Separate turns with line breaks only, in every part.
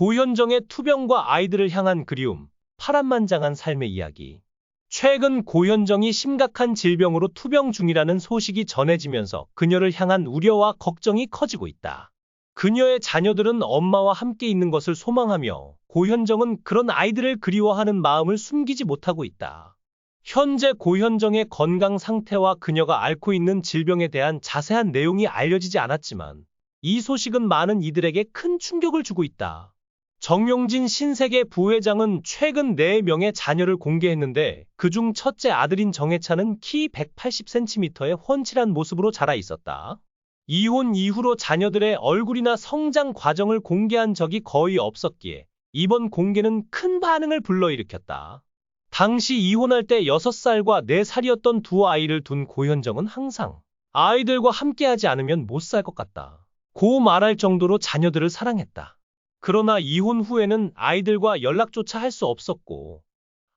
고현정의 투병과 아이들을 향한 그리움, 파란만장한 삶의 이야기. 최근 고현정이 심각한 질병으로 투병 중이라는 소식이 전해지면서 그녀를 향한 우려와 걱정이 커지고 있다. 그녀의 자녀들은 엄마와 함께 있는 것을 소망하며 고현정은 그런 아이들을 그리워하는 마음을 숨기지 못하고 있다. 현재 고현정의 건강 상태와 그녀가 앓고 있는 질병에 대한 자세한 내용이 알려지지 않았지만 이 소식은 많은 이들에게 큰 충격을 주고 있다. 정용진 신세계 부회장은 최근 4명의 자녀를 공개했는데 그중 첫째 아들인 정해찬은 키 180cm의 훤칠한 모습으로 자라 있었다. 이혼 이후로 자녀들의 얼굴이나 성장 과정을 공개한 적이 거의 없었기에 이번 공개는 큰 반응을 불러일으켰다. 당시 이혼할 때 6살과 4살이었던 두 아이를 둔 고현정은 항상 아이들과 함께하지 않으면 못 살 것 같다 고 말할 정도로 자녀들을 사랑했다. 그러나 이혼 후에는 아이들과 연락조차 할 수 없었고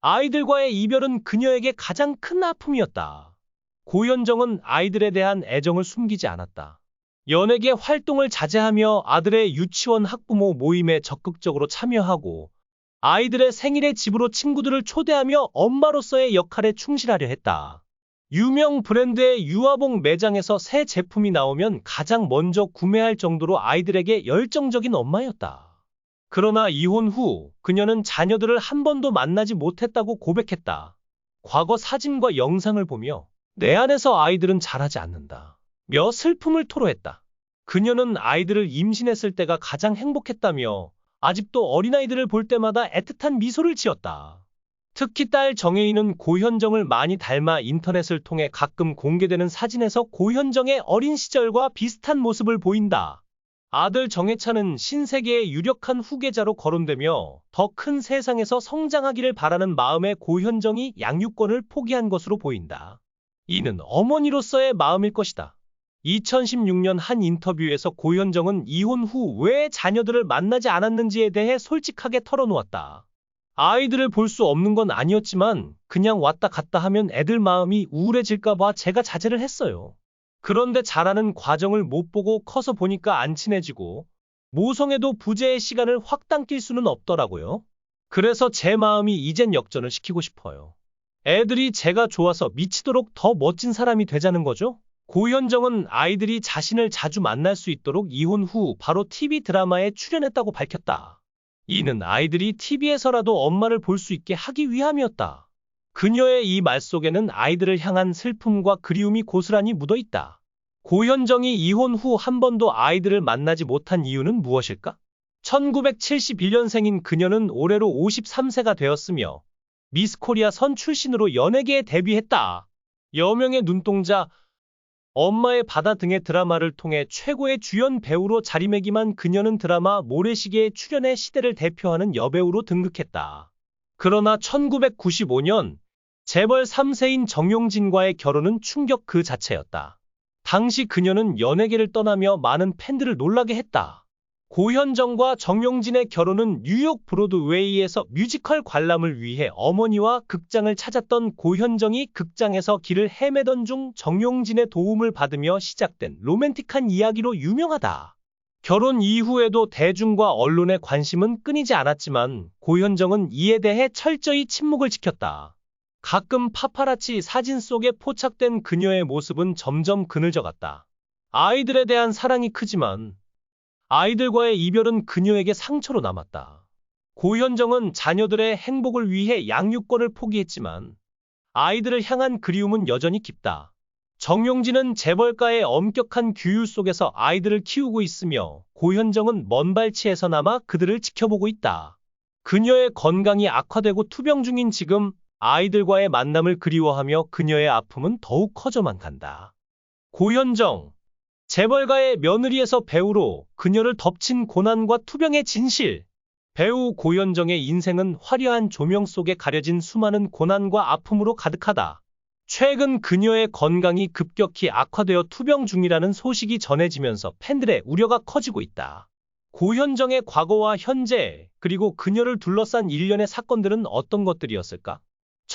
아이들과의 이별은 그녀에게 가장 큰 아픔이었다. 고현정은 아이들에 대한 애정을 숨기지 않았다. 연예계 활동을 자제하며 아들의 유치원 학부모 모임에 적극적으로 참여하고 아이들의 생일에 집으로 친구들을 초대하며 엄마로서의 역할에 충실하려 했다. 유명 브랜드의 유아봉 매장에서 새 제품이 나오면 가장 먼저 구매할 정도로 아이들에게 열정적인 엄마였다. 그러나 이혼 후 그녀는 자녀들을 한 번도 만나지 못했다고 고백했다. 과거 사진과 영상을 보며 내 안에서 아이들은 자라지 않는다 며 슬픔을 토로했다. 그녀는 아이들을 임신했을 때가 가장 행복했다며 아직도 어린아이들을 볼 때마다 애틋한 미소를 지었다. 특히 딸 정혜인은 고현정을 많이 닮아 인터넷을 통해 가끔 공개되는 사진에서 고현정의 어린 시절과 비슷한 모습을 보인다. 아들 정해찬은 신세계의 유력한 후계자로 거론되며 더 큰 세상에서 성장하기를 바라는 마음에 고현정이 양육권을 포기한 것으로 보인다. 이는 어머니로서의 마음일 것이다. 2016년 한 인터뷰에서 고현정은 이혼 후 왜 자녀들을 만나지 않았는지에 대해 솔직하게 털어놓았다. 아이들을 볼 수 없는 건 아니었지만 그냥 왔다 갔다 하면 애들 마음이 우울해질까 봐 제가 자제를 했어요. 그런데 자라는 과정을 못 보고 커서 보니까 안 친해지고 모성애도 부재의 시간을 확 당길 수는 없더라고요. 그래서 제 마음이 이젠 역전을 시키고 싶어요. 애들이 제가 좋아서 미치도록 더 멋진 사람이 되자는 거죠? 고현정은 아이들이 자신을 자주 만날 수 있도록 이혼 후 바로 TV 드라마에 출연했다고 밝혔다. 이는 아이들이 TV에서라도 엄마를 볼 수 있게 하기 위함이었다. 그녀의 이 말 속에는 아이들을 향한 슬픔과 그리움이 고스란히 묻어 있다. 고현정이 이혼 후 한 번도 아이들을 만나지 못한 이유는 무엇일까? 1971년생인 그녀는 올해로 53세가 되었으며 미스코리아 선 출신으로 연예계에 데뷔했다. 여명의 눈동자, 엄마의 바다 등의 드라마를 통해 최고의 주연 배우로 자리매김한 그녀는 드라마 모래시계에 출연해 시대를 대표하는 여배우로 등극했다. 그러나 1995년 재벌 3세인 정용진과의 결혼은 충격 그 자체였다. 당시 그녀는 연예계를 떠나며 많은 팬들을 놀라게 했다. 고현정과 정용진의 결혼은 뉴욕 브로드웨이에서 뮤지컬 관람을 위해 어머니와 극장을 찾았던 고현정이 극장에서 길을 헤매던 중 정용진의 도움을 받으며 시작된 로맨틱한 이야기로 유명하다. 결혼 이후에도 대중과 언론의 관심은 끊이지 않았지만 고현정은 이에 대해 철저히 침묵을 지켰다. 가끔 파파라치 사진 속에 포착된 그녀의 모습은 점점 그늘져갔다. 아이들에 대한 사랑이 크지만 아이들과의 이별은 그녀에게 상처로 남았다. 고현정은 자녀들의 행복을 위해 양육권을 포기했지만 아이들을 향한 그리움은 여전히 깊다. 정용진은 재벌가의 엄격한 규율 속에서 아이들을 키우고 있으며 고현정은 먼 발치에서나마 그들을 지켜보고 있다. 그녀의 건강이 악화되고 투병 중인 지금 아이들과의 만남을 그리워하며 그녀의 아픔은 더욱 커져만 간다. 고현정, 재벌가의 며느리에서 배우로 그녀를 덮친 고난과 투병의 진실. 배우 고현정의 인생은 화려한 조명 속에 가려진 수많은 고난과 아픔으로 가득하다. 최근 그녀의 건강이 급격히 악화되어 투병 중이라는 소식이 전해지면서 팬들의 우려가 커지고 있다. 고현정의 과거와 현재, 그리고 그녀를 둘러싼 일련의 사건들은 어떤 것들이었을까?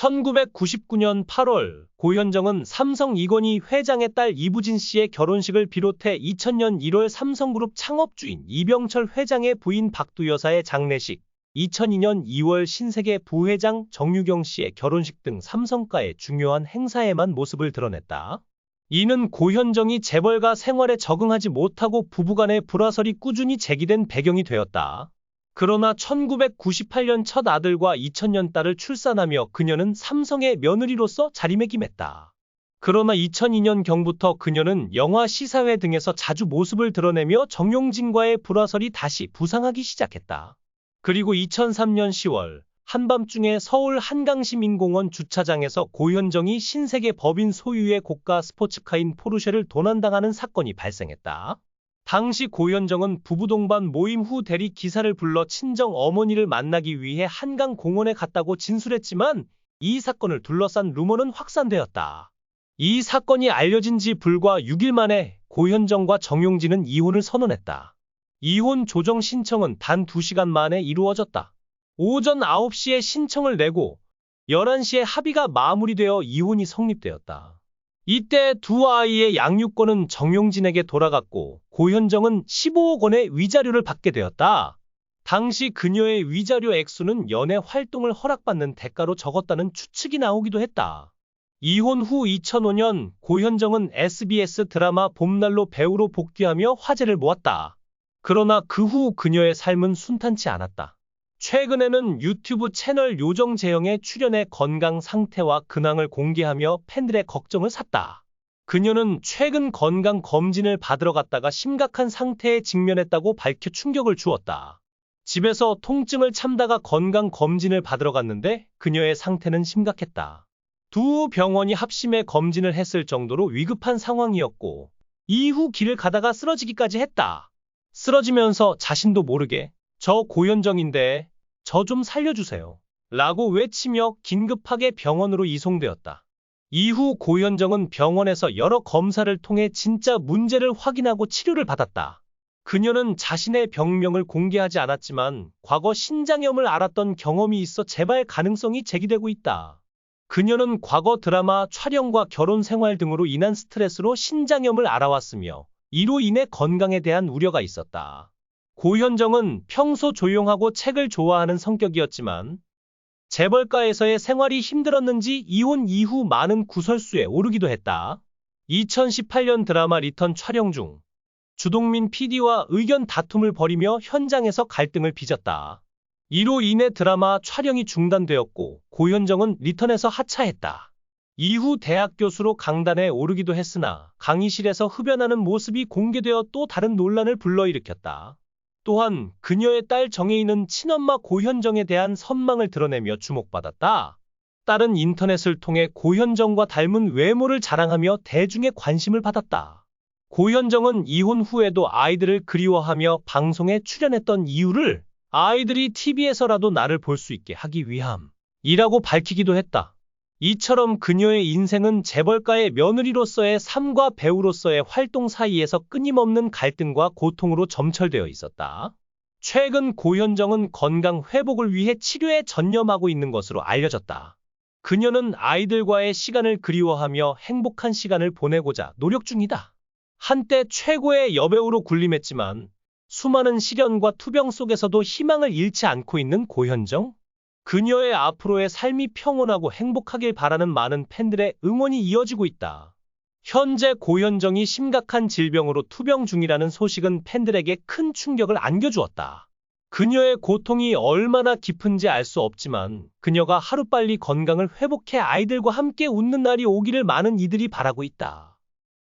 1999년 8월 고현정은 삼성 이건희 회장의 딸 이부진 씨의 결혼식을 비롯해 2000년 1월 삼성그룹 창업주인 이병철 회장의 부인 박두 여사의 장례식, 2002년 2월 신세계 부회장 정유경 씨의 결혼식 등 삼성가의 중요한 행사에만 모습을 드러냈다. 이는 고현정이 재벌가 생활에 적응하지 못하고 부부간의 불화설이 꾸준히 제기된 배경이 되었다. 그러나 1998년 첫 아들과 2000년 딸을 출산하며 그녀는 삼성의 며느리로서 자리매김했다. 그러나 2002년경부터 그녀는 영화 시사회 등에서 자주 모습을 드러내며 정용진과의 불화설이 다시 부상하기 시작했다. 그리고 2003년 10월 한밤중에 서울 한강시민공원 주차장에서 고현정이 신세계 법인 소유의 고가 스포츠카인 포르쉐를 도난당하는 사건이 발생했다. 당시 고현정은 부부 동반 모임 후 대리 기사를 불러 친정 어머니를 만나기 위해 한강공원에 갔다고 진술했지만 이 사건을 둘러싼 루머는 확산되었다. 이 사건이 알려진 지 불과 6일 만에 고현정과 정용진은 이혼을 선언했다. 이혼 조정 신청은 단 2시간 만에 이루어졌다. 오전 9시에 신청을 내고 11시에 합의가 마무리되어 이혼이 성립되었다. 이때 두 아이의 양육권은 정용진에게 돌아갔고 고현정은 15억 원의 위자료를 받게 되었다. 당시 그녀의 위자료 액수는 연애 활동을 허락받는 대가로 적었다는 추측이 나오기도 했다. 이혼 후 2005년 고현정은 SBS 드라마 봄날로 배우로 복귀하며 화제를 모았다. 그러나 그 후 그녀의 삶은 순탄치 않았다. 최근에는 유튜브 채널 요정재영에 출연해 건강 상태와 근황을 공개하며 팬들의 걱정을 샀다. 그녀는 최근 건강 검진을 받으러 갔다가 심각한 상태에 직면했다고 밝혀 충격을 주었다. 집에서 통증을 참다가 건강 검진을 받으러 갔는데 그녀의 상태는 심각했다. 두 병원이 합심해 검진을 했을 정도로 위급한 상황이었고 이후 길을 가다가 쓰러지기까지 했다. 쓰러지면서 자신도 모르게 저 고현정인데 저 좀 살려주세요 라고 외치며 긴급하게 병원으로 이송되었다. 이후 고현정은 병원에서 여러 검사를 통해 진짜 문제를 확인하고 치료를 받았다. 그녀는 자신의 병명을 공개하지 않았지만 과거 신장염을 앓았던 경험이 있어 재발 가능성이 제기되고 있다. 그녀는 과거 드라마 촬영과 결혼 생활 등으로 인한 스트레스로 신장염을 앓아왔으며 이로 인해 건강에 대한 우려가 있었다. 고현정은 평소 조용하고 책을 좋아하는 성격이었지만 재벌가에서의 생활이 힘들었는지 이혼 이후 많은 구설수에 오르기도 했다. 2018년 드라마 리턴 촬영 중 주동민 PD와 의견 다툼을 벌이며 현장에서 갈등을 빚었다. 이로 인해 드라마 촬영이 중단되었고 고현정은 리턴에서 하차했다. 이후 대학 교수로 강단에 오르기도 했으나 강의실에서 흡연하는 모습이 공개되어 또 다른 논란을 불러일으켰다. 또한 그녀의 딸 정혜인은 친엄마 고현정에 대한 선망을 드러내며 주목받았다. 딸은 인터넷을 통해 고현정과 닮은 외모를 자랑하며 대중의 관심을 받았다. 고현정은 이혼 후에도 아이들을 그리워하며 방송에 출연했던 이유를 아이들이 TV에서라도 나를 볼 수 있게 하기 위함이라고 밝히기도 했다. 이처럼 그녀의 인생은 재벌가의 며느리로서의 삶과 배우로서의 활동 사이에서 끊임없는 갈등과 고통으로 점철되어 있었다. 최근 고현정은 건강 회복을 위해 치료에 전념하고 있는 것으로 알려졌다. 그녀는 아이들과의 시간을 그리워하며 행복한 시간을 보내고자 노력 중이다. 한때 최고의 여배우로 군림했지만 수많은 시련과 투병 속에서도 희망을 잃지 않고 있는 고현정? 그녀의 앞으로의 삶이 평온하고 행복하길 바라는 많은 팬들의 응원이 이어지고 있다. 현재 고현정이 심각한 질병으로 투병 중이라는 소식은 팬들에게 큰 충격을 안겨주었다. 그녀의 고통이 얼마나 깊은지 알 수 없지만 그녀가 하루빨리 건강을 회복해 아이들과 함께 웃는 날이 오기를 많은 이들이 바라고 있다.